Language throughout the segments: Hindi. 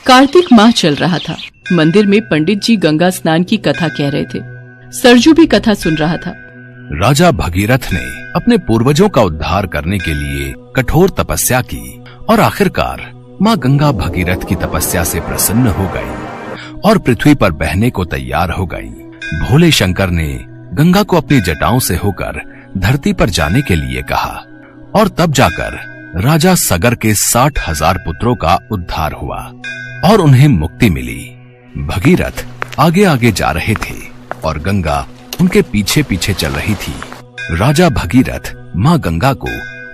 कार्तिक माह चल रहा था। मंदिर में पंडित जी गंगा स्नान की कथा कह रहे थे। सरजू भी कथा सुन रहा था। राजा भगीरथ ने अपने पूर्वजों का उद्धार करने के लिए कठोर तपस्या की और आखिरकार माँ गंगा भगीरथ की तपस्या से प्रसन्न हो गई और पृथ्वी पर बहने को तैयार हो गई। भोले शंकर ने गंगा को अपनी जटाओं से होकर धरती पर जाने के लिए कहा और तब जाकर राजा सगर के 60,000 पुत्रों का उद्धार हुआ और उन्हें मुक्ति मिली। भगीरथ आगे आगे जा रहे थे और गंगा उनके पीछे पीछे चल रही थी। राजा भगीरथ माँ गंगा को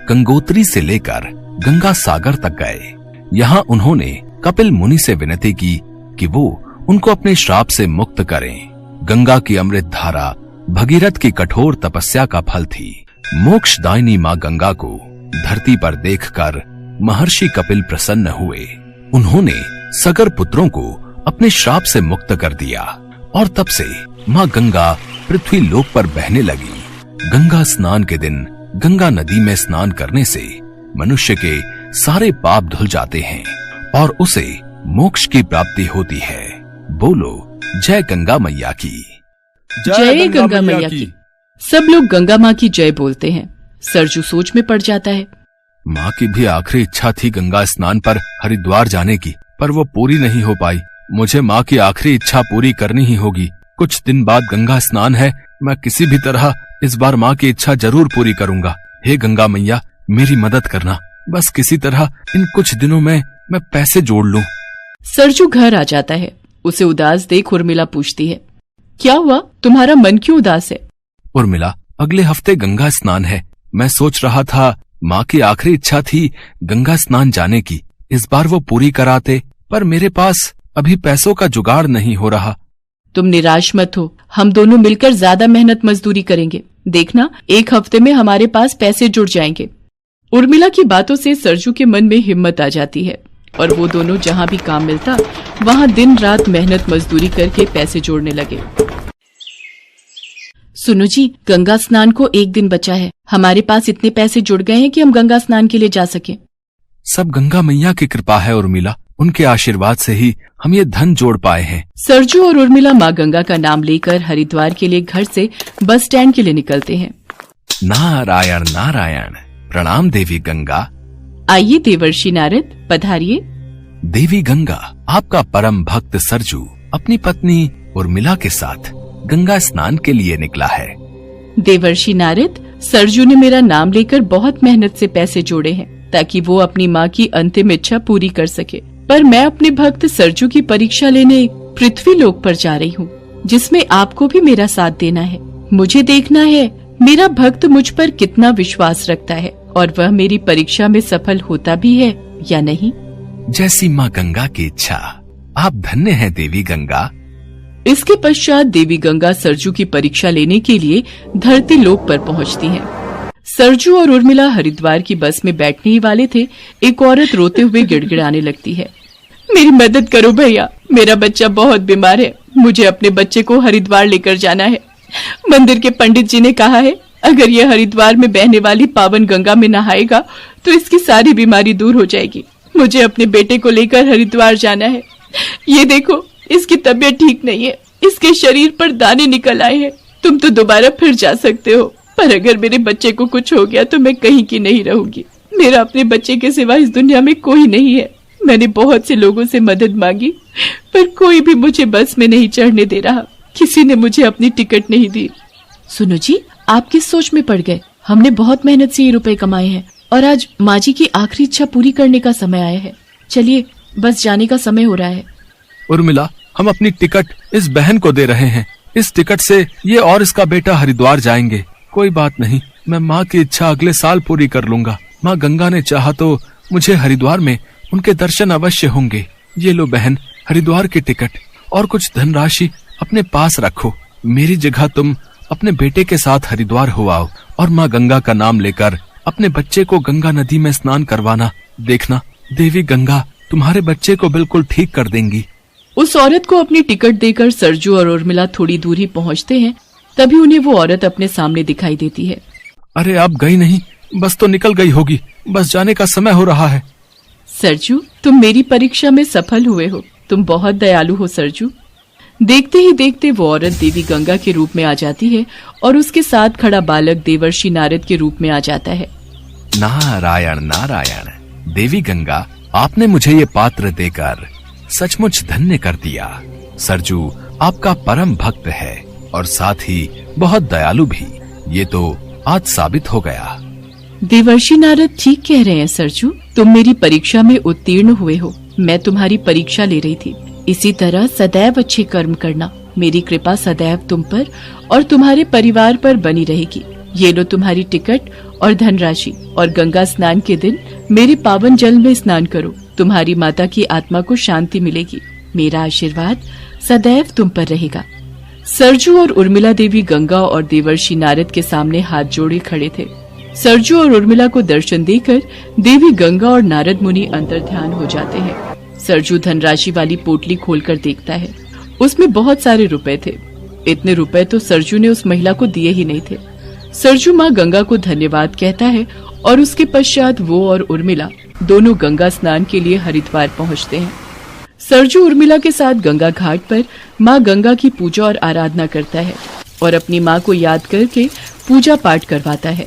गंगोत्री से लेकर गंगा सागर तक गए। यहाँ उन्होंने कपिल मुनि से विनती की कि वो उनको अपने श्राप से मुक्त करें। गंगा की अमृत धारा भगीरथ की कठोर तपस्या का फल थी। मोक्षदायिनी माँ गंगा को धरती पर देखकर महर्षि कपिल प्रसन्न हुए। उन्होंने सगर पुत्रों को अपने श्राप से मुक्त कर दिया और तब से माँ गंगा पृथ्वी लोक पर बहने लगी। गंगा स्नान के दिन गंगा नदी में स्नान करने से मनुष्य के सारे पाप धुल जाते हैं और उसे मोक्ष की प्राप्ति होती है। बोलो जय गंगा मैया की। जय गंगा मैया की। सब लोग गंगा माँ की जय बोलते हैं। सरजू सोच में पड़ जाता है। माँ की भी आखिरी इच्छा थी गंगा स्नान पर हरिद्वार जाने की, पर वो पूरी नहीं हो पाई। मुझे माँ की आखिरी इच्छा पूरी करनी ही होगी। कुछ दिन बाद गंगा स्नान है, मैं किसी भी तरह इस बार माँ की इच्छा जरूर पूरी करूंगा। हे गंगा मैया मेरी मदद करना, बस किसी तरह इन कुछ दिनों में मैं पैसे जोड़ लूं। सरजू घर आ जाता है। उसे उदास देख उर्मिला पूछती है, क्या हुआ, तुम्हारा मन क्यों उदास है? उर्मिला, अगले हफ्ते गंगा स्नान है। मैं सोच रहा था माँ की आखिरी इच्छा थी गंगा स्नान जाने की, इस बार वो पूरी कराते, पर मेरे पास अभी पैसों का जुगाड़ नहीं हो रहा। तुम निराश मत हो, हम दोनों मिलकर ज्यादा मेहनत मजदूरी करेंगे। देखना, एक हफ्ते में हमारे पास पैसे जुड़ जाएंगे। उर्मिला की बातों से सरजू के मन में हिम्मत आ जाती है और वो दोनों जहाँ भी काम मिलता वहाँ दिन रात मेहनत मजदूरी करके पैसे जोड़ने लगे। सुनो जी, गंगा स्नान को एक दिन बचा है। हमारे पास इतने पैसे जुड़ गए हैं कि हम गंगा स्नान के लिए जा सके। सब गंगा मैया की कृपा है उर्मिला, उनके आशीर्वाद से ही हम ये धन जोड़ पाए हैं। सरजू और उर्मिला माँ गंगा का नाम लेकर हरिद्वार के लिए घर से बस स्टैंड के लिए निकलते हैं। नारायण नारायण। प्रणाम देवी गंगा। आइए देवर्षि नारद, पधारिए। देवी गंगा, आपका परम भक्त सरजू अपनी पत्नी उर्मिला के साथ गंगा स्नान के लिए निकला है। देवर्षि नारद, सरजू ने मेरा नाम लेकर बहुत मेहनत से पैसे जोड़े हैं ताकि वो अपनी माँ की अंतिम इच्छा पूरी कर सके, पर मैं अपने भक्त सरजू की परीक्षा लेने पृथ्वी लोक पर जा रही हूँ, जिसमें आपको भी मेरा साथ देना है। मुझे देखना है मेरा भक्त मुझ पर कितना विश्वास रखता है और वह मेरी परीक्षा में सफल होता भी है या नहीं। जैसी माँ गंगा की इच्छा। आप धन्य हैं देवी गंगा। इसके पश्चात देवी गंगा सरजू की परीक्षा लेने के लिए धरती लोक पर पहुंचती हैं। सरजू और उर्मिला हरिद्वार की बस में बैठने ही वाले थे। एक औरत रोते हुए गिड़गिड़ाने लगती है, मेरी मदद करो भैया, मेरा बच्चा बहुत बीमार है, मुझे अपने बच्चे को हरिद्वार लेकर जाना है। मंदिर के पंडित जी ने कहा है अगर ये हरिद्वार में बहने वाली पावन गंगा में नहाएगा तो इसकी सारी बीमारी दूर हो जाएगी। मुझे अपने बेटे को लेकर हरिद्वार जाना है। ये देखो, इसकी तबीयत ठीक नहीं है, इसके शरीर पर दाने निकल आए हैं। तुम तो दोबारा फिर जा सकते हो, पर अगर मेरे बच्चे को कुछ हो गया तो मैं कहीं की नहीं रहूंगी। मेरा अपने बच्चे के सिवा इस दुनिया में कोई नहीं है। मैंने बहुत से लोगों से मदद मांगी, पर कोई भी मुझे बस में नहीं चढ़ने दे रहा। किसी ने मुझे अपनी टिकट नहीं दी। सुनो जी, आप किस सोच में पड़ गए? हमने बहुत मेहनत से ये रुपए कमाए हैं और आज माँ जी की आखिरी इच्छा पूरी करने का समय आया है। चलिए, बस जाने का समय हो रहा है। उर्मिला, हम अपनी टिकट इस बहन को दे रहे हैं। इस टिकट से ये और इसका बेटा हरिद्वार जाएंगे। कोई बात नहीं, मैं माँ की इच्छा अगले साल पूरी कर लूंगा। माँ गंगा ने चाहा तो मुझे हरिद्वार में उनके दर्शन अवश्य होंगे। ये लो बहन, हरिद्वार की टिकट और कुछ धनराशि अपने पास रखो। मेरी जगह तुम अपने बेटे के साथ हरिद्वार हो आओ और माँ गंगा का नाम लेकर अपने बच्चे को गंगा नदी में स्नान करवाना। देखना, देवी गंगा तुम्हारे बच्चे को बिल्कुल ठीक कर देंगी। उस औरत को अपनी टिकट देकर सरजू और उर्मिला थोड़ी दूर ही पहुँचते हैं। तभी उन्हें वो औरत अपने सामने दिखाई देती है। अरे अब गई नहीं, बस तो निकल गई होगी। बस जाने का समय हो रहा है। सरजू, तुम मेरी परीक्षा में सफल हुए हो। तुम बहुत दयालु हो सरजू। देखते ही देखते वो औरत देवी गंगा के रूप में आ जाती है और उसके साथ खड़ा बालक देवर्षि नारद के रूप में आ जाता है। नारायण नारायण। देवी गंगा, आपने मुझे ये पात्र देकर सचमुच धन्य कर दिया। सरजू आपका परम भक्त है और साथ ही बहुत दयालु भी। ये तो आज साबित हो गया। देवर्षि नारद ठीक कह रहे हैं सरजू। तुम मेरी परीक्षा में उत्तीर्ण हुए हो। मैं तुम्हारी परीक्षा ले रही थी। इसी तरह सदैव अच्छे कर्म करना। मेरी कृपा सदैव तुम पर और तुम्हारे परिवार पर बनी रहेगी। ये लो तुम्हारी टिकट और धनराशि, और गंगा स्नान के दिन मेरे पावन जल में स्नान करो। तुम्हारी माता की आत्मा को शांति मिलेगी। मेरा आशीर्वाद सदैव तुम पर रहेगा। सरजू और उर्मिला देवी गंगा और देवर्षि नारद के सामने हाथ जोड़े खड़े थे। सरजू और उर्मिला को दर्शन देकर देवी गंगा और नारद मुनि अंतर ध्यान हो जाते हैं। सरजू धनराशि वाली पोटली खोलकर देखता है। उसमें बहुत सारे रुपए थे। इतने रुपए तो सरजू ने उस महिला को दिए ही नहीं थे। सरजू माँ गंगा को धन्यवाद कहता है और उसके पश्चात वो और उर्मिला दोनों गंगा स्नान के लिए हरिद्वार पहुँचते हैं। सरजू उर्मिला के साथ गंगा घाट पर माँ गंगा की पूजा और आराधना करता है और अपनी माँ को याद करके पूजा पाठ करवाता है।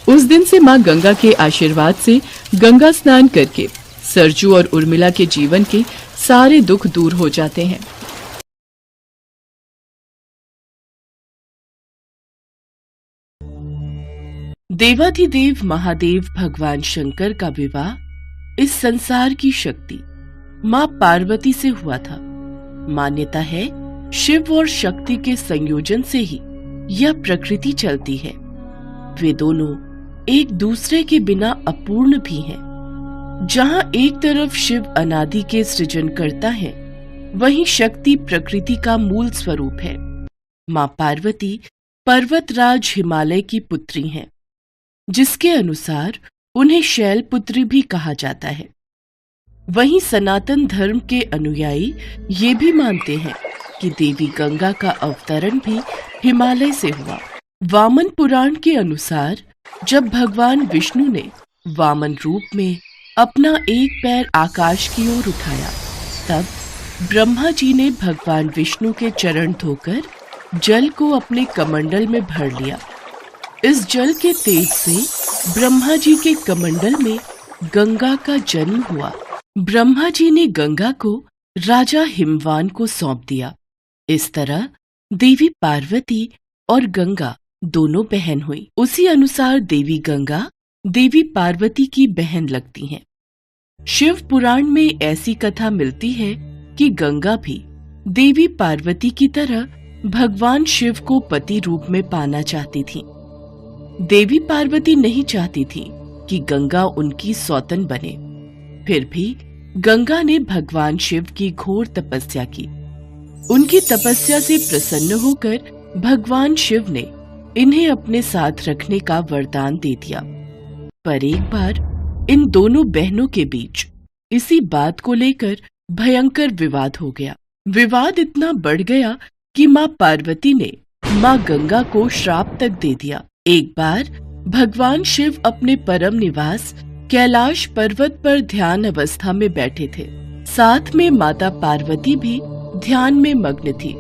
उस दिन से माँ गंगा के आशीर्वाद से गंगा स्नान करके सरजू और उर्मिला के जीवन के सारे दुख दूर हो जाते हैं। देवाधिदेव महादेव भगवान शंकर का विवाह इस संसार की शक्ति माँ पार्वती से हुआ था। मान्यता है शिव और शक्ति के संयोजन से ही यह प्रकृति चलती है। वे दोनों एक दूसरे के बिना अपूर्ण भी हैं। जहाँ एक तरफ शिव अनादि के सृजन करता है, वहीं शक्ति प्रकृति का मूल स्वरूप है। माँ पार्वती पर्वतराज हिमालय की पुत्री हैं, जिसके अनुसार उन्हें शैलपुत्री भी कहा जाता है। वहीं सनातन धर्म के अनुयायी ये भी मानते हैं कि देवी गंगा का अवतरण भी हिमालय से हुआ। वामन पुराण के अनुसार जब भगवान विष्णु ने वामन रूप में अपना एक पैर आकाश की ओर उठाया, तब ब्रह्मा जी ने भगवान विष्णु के चरण धोकर जल को अपने कमंडल में भर लिया। इस जल के तेज से ब्रह्मा जी के कमंडल में गंगा का जन्म हुआ। ब्रह्मा जी ने गंगा को राजा हिमवान को सौंप दिया। इस तरह देवी पार्वती और गंगा दोनों बहन हुई। उसी अनुसार देवी गंगा देवी पार्वती की बहन लगती हैं। शिव पुराण में ऐसी कथा मिलती है कि गंगा भी देवी पार्वती की तरह भगवान शिव को पति रूप में पाना चाहती थी। देवी पार्वती नहीं चाहती थी कि गंगा उनकी सौतन बने। फिर भी गंगा ने भगवान शिव की घोर तपस्या की। उनकी तपस्या से प्रसन्न होकर भगवान शिव ने इन्हें अपने साथ रखने का वरदान दे दिया। पर एक बार इन दोनों बहनों के बीच इसी बात को लेकर भयंकर विवाद हो गया। विवाद इतना बढ़ गया कि माँ पार्वती ने माँ गंगा को श्राप तक दे दिया। एक बार भगवान शिव अपने परम निवास कैलाश पर्वत पर ध्यान अवस्था में बैठे थे। साथ में माता पार्वती भी ध्यान में मग्न थी।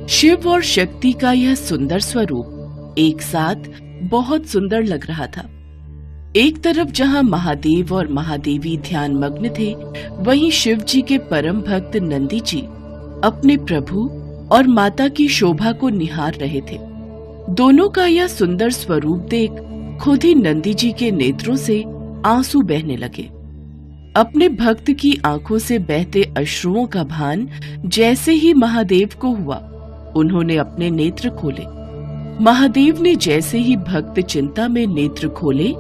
शिव और शक्ति का यह सुंदर स्वरूप एक साथ बहुत सुंदर लग रहा था। एक तरफ जहाँ महादेव और महादेवी ध्यान मग्न थे, वहीं शिव जी के परम भक्त नंदी जी अपने प्रभु और माता की शोभा को निहार रहे थे। दोनों का यह सुंदर स्वरूप देख खुद ही नंदी जी के नेत्रों से आंसू बहने लगे। अपने भक्त की आंखों से बहते अश्रुओं का भान जैसे ही महादेव को हुआ, उन्होंने अपने नेत्र खोले। महादेव ने जैसे ही भक्त चिंता में नेत्र खोले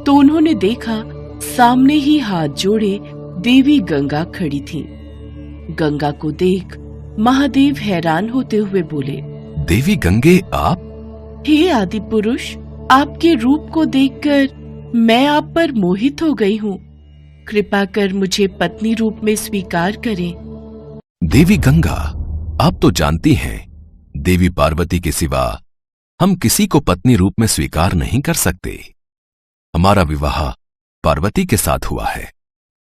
तो उन्होंने देखा सामने ही हाथ जोड़े देवी गंगा खड़ी थी। गंगा को देख महादेव हैरान होते हुए बोले, देवी गंगे आप? हे आदि पुरुष, आपके रूप को देखकर मैं आप पर मोहित हो गई हूँ। कृपा कर मुझे पत्नी रूप में स्वीकार करें। देवी गंगा, आप तो जानती हैं, देवी पार्वती के सिवा हम किसी को पत्नी रूप में स्वीकार नहीं कर सकते। हमारा विवाह पार्वती के साथ हुआ है।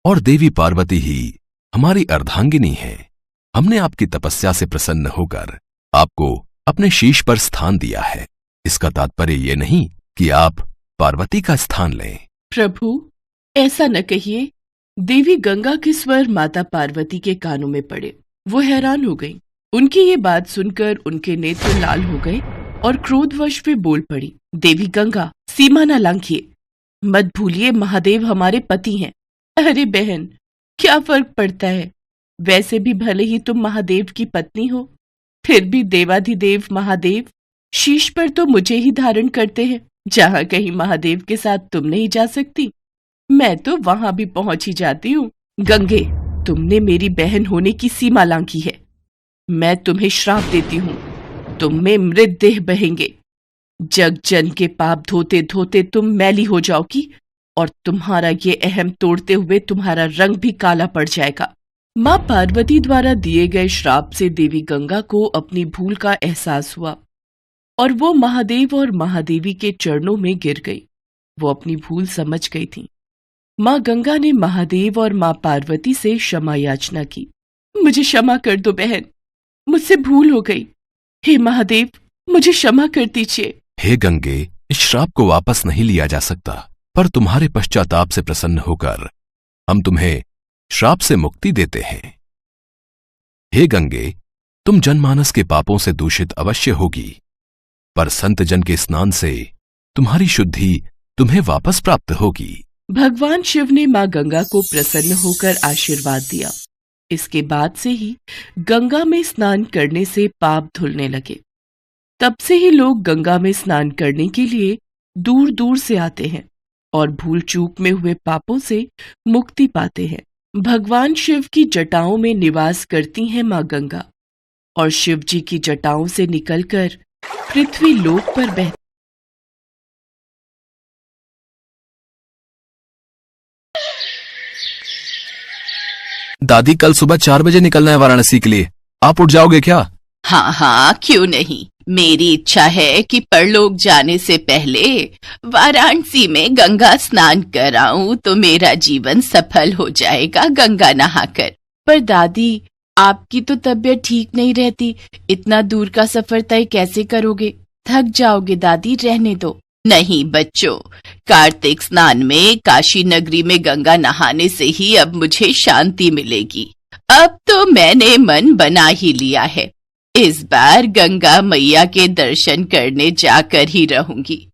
और देवी पार्वती ही हमारी अर्धांगिनी है। हमने आपकी तपस्या से प्रसन्न होकर आपको अपने शीश पर स्थान दिया है। इसका तात्पर्य ये नहीं कि आप पार्वती का स्थान लें। प्रभु, ऐसा न कहिए। देवी गंगा के स्वर माता पार्वती के कानों में पड़े। वो हैरान हो गई। उनकी ये बात सुनकर उनके नेत्र लाल हो गए और क्रोधवश वे बोल पड़ी। देवी गंगा, सीमा न लांघिए। मत भूलिए, महादेव हमारे पति हैं। अरे बहन, क्या फर्क पड़ता है? वैसे भी भले ही तुम महादेव की पत्नी हो, फिर भी देवाधिदेव महादेव शीश पर तो मुझे ही धारण करते हैं। जहाँ कहीं महादेव के साथ तुम नहीं जा सकती, मैं तो वहां भी पहुंच ही जाती हूँ। गंगे, तुमने मेरी बहन होने की सीमा लांघी है। मैं तुम्हें श्राप देती हूँ, तुम में मृतदेह बहेंगे। जग जन के पाप धोते धोते तुम मैली हो जाओगी और तुम्हारा ये अहम तोड़ते हुए तुम्हारा रंग भी काला पड़ जाएगा। माँ पार्वती द्वारा दिए गए श्राप से देवी गंगा को अपनी भूल का एहसास हुआ और वो महादेव और महादेवी के चरणों में गिर गई। वो अपनी भूल समझ गई थी। माँ गंगा ने महादेव और माँ पार्वती से क्षमा याचना की। मुझे क्षमा कर दो बहन, मुझसे भूल हो गई। हे महादेव, मुझे क्षमा कर दीजिए। हे गंगे, इस श्राप को वापस नहीं लिया जा सकता, पर तुम्हारे पश्चाताप से प्रसन्न होकर हम तुम्हें श्राप से मुक्ति देते हैं। हे गंगे, तुम जनमानस के पापों से दूषित अवश्य होगी, पर संत जन के स्नान से तुम्हारी शुद्धि तुम्हें वापस प्राप्त होगी। भगवान शिव ने माँ गंगा को प्रसन्न होकर आशीर्वाद दिया। इसके बाद से ही गंगा में स्नान करने से पाप धुलने लगे। तब से ही लोग गंगा में स्नान करने के लिए दूर दूर से आते हैं और भूल चूक में हुए पापों से मुक्ति पाते हैं। भगवान शिव की जटाओं में निवास करती हैं माँ गंगा और शिव जी की जटाओं से निकलकर पृथ्वी लोक पर बहती। दादी, कल सुबह 4 बजे निकलना है वाराणसी के लिए, आप उठ जाओगे क्या? हाँ हाँ, क्यों नहीं। मेरी इच्छा है कि परलोक जाने से पहले वाराणसी में गंगा स्नान कराऊं तो मेरा जीवन सफल हो जाएगा गंगा नहाकर। पर दादी, आपकी तो तबीयत ठीक नहीं रहती, इतना दूर का सफर तय कैसे करोगे? थक जाओगे दादी, रहने दो। नहीं बच्चों, कार्तिक स्नान में काशी नगरी में गंगा नहाने से ही अब मुझे शांति मिलेगी। अब तो मैंने मन बना ही लिया है, इस बार गंगा मैया के दर्शन करने जाकर ही रहूंगी।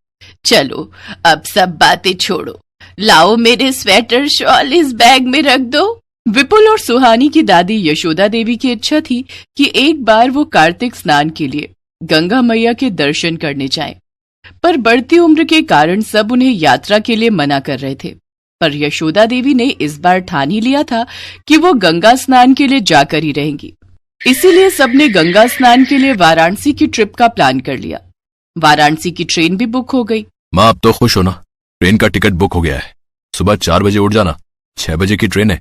चलो अब सब बातें छोड़ो, लाओ मेरे स्वेटर शॉल इस बैग में रख दो। विपुल और सुहानी की दादी यशोदा देवी की इच्छा थी कि एक बार वो कार्तिक स्नान के लिए गंगा मैया के दर्शन करने जाएं, पर बढ़ती उम्र के कारण सब उन्हें यात्रा के लिए मना कर रहे थे। पर यशोदा देवी ने इस बार ठान ही लिया था कि वो गंगा स्नान के लिए जाकर ही रहेंगी। इसीलिए सबने गंगा स्नान के लिए वाराणसी की ट्रिप का प्लान कर लिया। वाराणसी की ट्रेन भी बुक हो गई। माँ, अब तो खुश हो ना? ट्रेन का टिकट बुक हो गया है। सुबह 4 बजे उठ जाना, 6 बजे की ट्रेन है,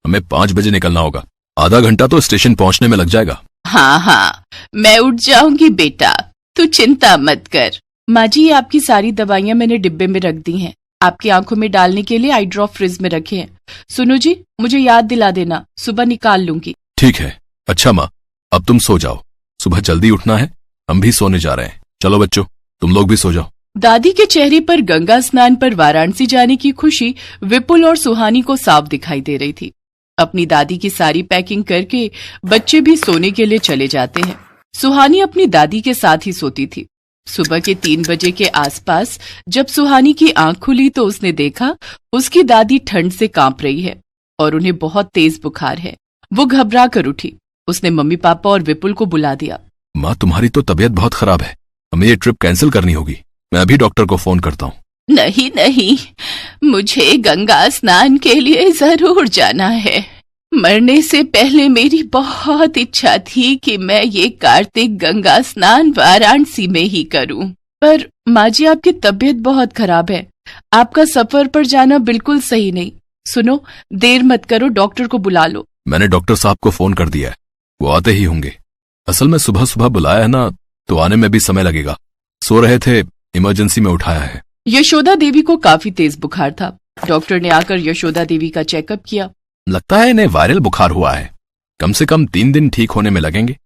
हमें 5 बजे निकलना होगा। आधा घंटा तो स्टेशन पहुंचने में लग जाएगा। हाँ हाँ, मैं उठ जाऊंगी बेटा, तू चिंता मत कर। माँ जी, आपकी सारी दवाइयाँ मैंने डिब्बे में रख दी हैं। आपकी आंखों में डालने के लिए आई ड्रॉप फ्रिज में रखे हैं। सुनो जी, मुझे याद दिला देना, सुबह निकाल लूंगी। ठीक है। अच्छा माँ, अब तुम सो जाओ, सुबह जल्दी उठना है, हम भी सोने जा रहे हैं। चलो बच्चों, तुम लोग भी सो जाओ। दादी के चेहरे पर गंगा स्नान पर वाराणसी जाने की खुशी विपुल और सुहानी को साफ दिखाई दे रही थी। अपनी दादी की सारी पैकिंग करके बच्चे भी सोने के लिए चले जाते हैं। सुहानी अपनी दादी के साथ ही सोती थी। सुबह के 3 बजे के आसपास जब सुहानी की आंख खुली तो उसने देखा उसकी दादी ठंड से कांप रही है और उन्हें बहुत तेज बुखार है। वो घबरा कर उठी। उसने मम्मी पापा और विपुल को बुला दिया। माँ, तुम्हारी तो तबीयत बहुत खराब है, हमें ये ट्रिप कैंसिल करनी होगी। मैं अभी डॉक्टर को फोन करता हूँ। नहीं नहीं, मुझे गंगा स्नान के लिए जरूर जाना है। मरने से पहले मेरी बहुत इच्छा थी कि मैं ये कार्तिक गंगा स्नान वाराणसी में ही करूं। पर माँ जी, आपकी तबीयत बहुत खराब है, आपका सफर पर जाना बिल्कुल सही नहीं। सुनो, देर मत करो, डॉक्टर को बुला लो। मैंने डॉक्टर साहब को फोन कर दिया है, वो आते ही होंगे। असल में सुबह सुबह बुलाया है ना, तो आने में भी समय लगेगा। सो रहे थे, इमरजेंसी में उठाया है। यशोदा देवी को काफी तेज बुखार था डॉक्टर ने आकर यशोदा देवी का चेकअप किया। लगता है इन्हें वायरल बुखार हुआ है। कम से कम 3 दिन ठीक होने में लगेंगे,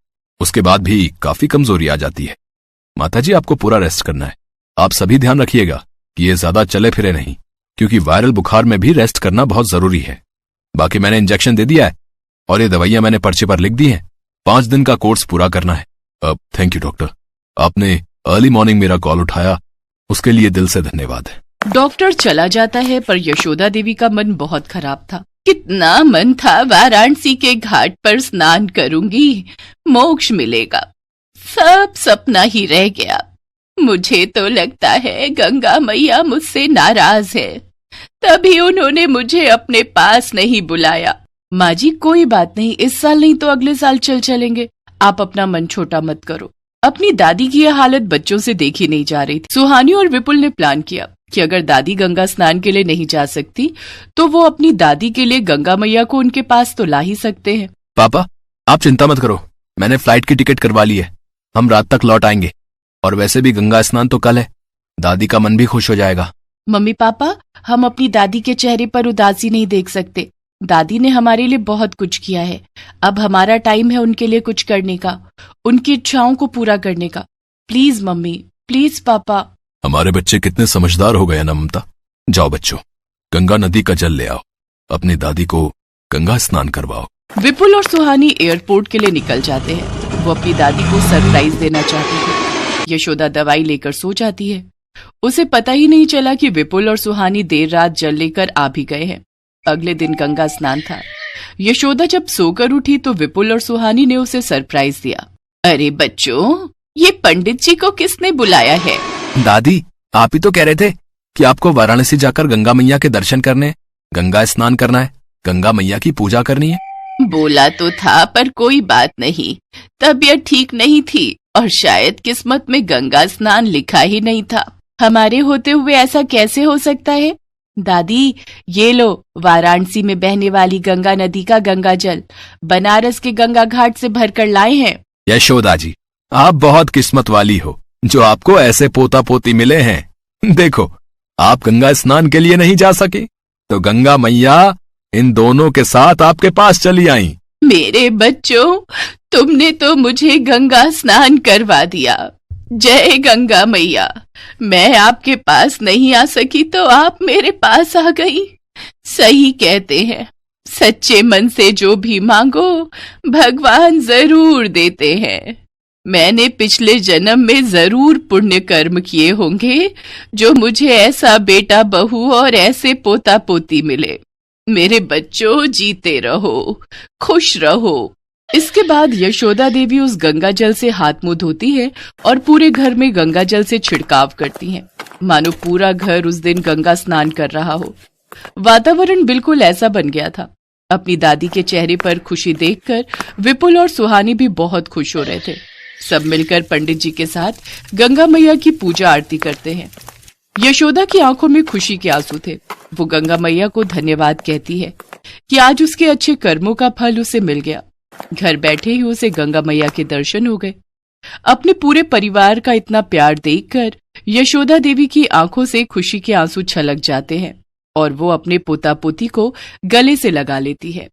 उसके बाद भी काफी कमजोरी आ जाती है। माताजी, आपको पूरा रेस्ट करना है। आप सभी ध्यान रखिएगा कि ये ज्यादा चले फिरे नहीं, क्योंकि वायरल बुखार में भी रेस्ट करना बहुत जरूरी है। बाकी मैंने इंजेक्शन दे दिया है और ये दवाइयां मैंने पर्चे पर लिख दी हैं। 5 दिन का कोर्स पूरा करना है। थैंक यू डॉक्टर, आपने अर्ली मॉर्निंग मेरा कॉल उठाया, उसके लिए दिल से धन्यवाद है। डॉक्टर चला जाता है, पर यशोदा देवी का मन बहुत खराब था। कितना मन था वाराणसी के घाट पर स्नान करूंगी, मोक्ष मिलेगा। सब सपना ही रह गया। मुझे तो लगता है गंगा मैया मुझसे नाराज है, तभी उन्होंने मुझे अपने पास नहीं बुलाया। माँ जी, कोई बात नहीं, इस साल नहीं तो अगले साल चलेंगे। आप अपना मन छोटा मत करो। अपनी दादी की यह हालत बच्चों से देखी नहीं जा रही थी। सुहानी और विपुल ने प्लान किया कि अगर दादी गंगा स्नान के लिए नहीं जा सकती तो वो अपनी दादी के लिए गंगा मैया को उनके पास तो ला ही सकते हैं। पापा, आप चिंता मत करो, मैंने फ्लाइट की टिकट करवा ली है। हम रात तक लौट आएंगे, और वैसे भी गंगा स्नान तो कल है, दादी का मन भी खुश हो जाएगा। मम्मी पापा, हम अपनी दादी के चेहरे पर उदासी नहीं देख सकते। दादी ने हमारे लिए बहुत कुछ किया है। अब हमारा टाइम है उनके लिए कुछ करने का, उनकी इच्छाओं को पूरा करने का। प्लीज मम्मी, प्लीज पापा। हमारे बच्चे कितने समझदार हो गए ना ममता। जाओ बच्चों, गंगा नदी का जल ले आओ, अपनी दादी को गंगा स्नान करवाओ। विपुल और सुहानी एयरपोर्ट के लिए निकल जाते हैं। वो अपनी दादी को सरप्राइज देना चाहते थे। यशोदा दवाई लेकर सो जाती है। उसे पता ही नहीं चला कि विपुल और सुहानी देर रात जल लेकर आ भी गए हैं। अगले दिन गंगा स्नान था। यशोदा जब सोकर उठी तो विपुल और सुहानी ने उसे सरप्राइज दिया। अरे बच्चों, ये पंडित जी को किसने बुलाया है? दादी, आप ही तो कह रहे थे कि आपको वाराणसी जाकर गंगा मैया के दर्शन करने, गंगा स्नान करना है, गंगा मैया की पूजा करनी है। बोला तो था, पर कोई बात नहीं, तबीयत ठीक नहीं थी और शायद किस्मत में गंगा स्नान लिखा ही नहीं था। हमारे होते हुए ऐसा कैसे हो सकता है? दादी, ये लो वाराणसी में बहने वाली गंगा नदी का गंगा जल बनारस के गंगा घाट से भरकर लाए हैं। यशोदा जी, आप बहुत किस्मत वाली हो जो आपको ऐसे पोता पोती मिले हैं। देखो, आप गंगा स्नान के लिए नहीं जा सके तो गंगा मैया इन दोनों के साथ आपके पास चली आई। मेरे बच्चों, तुमने तो मुझे गंगा स्नान करवा दिया। जय गंगा मैया। मैं आपके पास नहीं आ सकी तो आप मेरे पास आ गई। सही कहते हैं, सच्चे मन से जो भी मांगो भगवान जरूर देते हैं। मैंने पिछले जन्म में जरूर पुण्य कर्म किए होंगे जो मुझे ऐसा बेटा बहू और ऐसे पोता पोती मिले। मेरे बच्चों, जीते रहो, खुश रहो। इसके बाद यशोदा देवी उस गंगा जल से हाथ मुंह धोती है और पूरे घर में गंगा जल से छिड़काव करती हैं, मानो पूरा घर उस दिन गंगा स्नान कर रहा हो। वातावरण बिल्कुल ऐसा बन गया था। अपनी दादी के चेहरे पर खुशी देखकर विपुल और सुहानी भी बहुत खुश हो रहे थे। सब मिलकर पंडित जी के साथ गंगा मैया की पूजा आरती करते हैं। यशोदा की आंखों में खुशी के आंसू थे। वो गंगा मैया को धन्यवाद कहती है कि आज उसके अच्छे कर्मों का फल उसे मिल गया। घर बैठे ही उसे गंगा मैया के दर्शन हो गए। अपने पूरे परिवार का इतना प्यार देखकर यशोदा देवी की आंखों से खुशी के आंसू छलक जाते हैं और वो अपने पोता पोती को गले से लगा लेती है।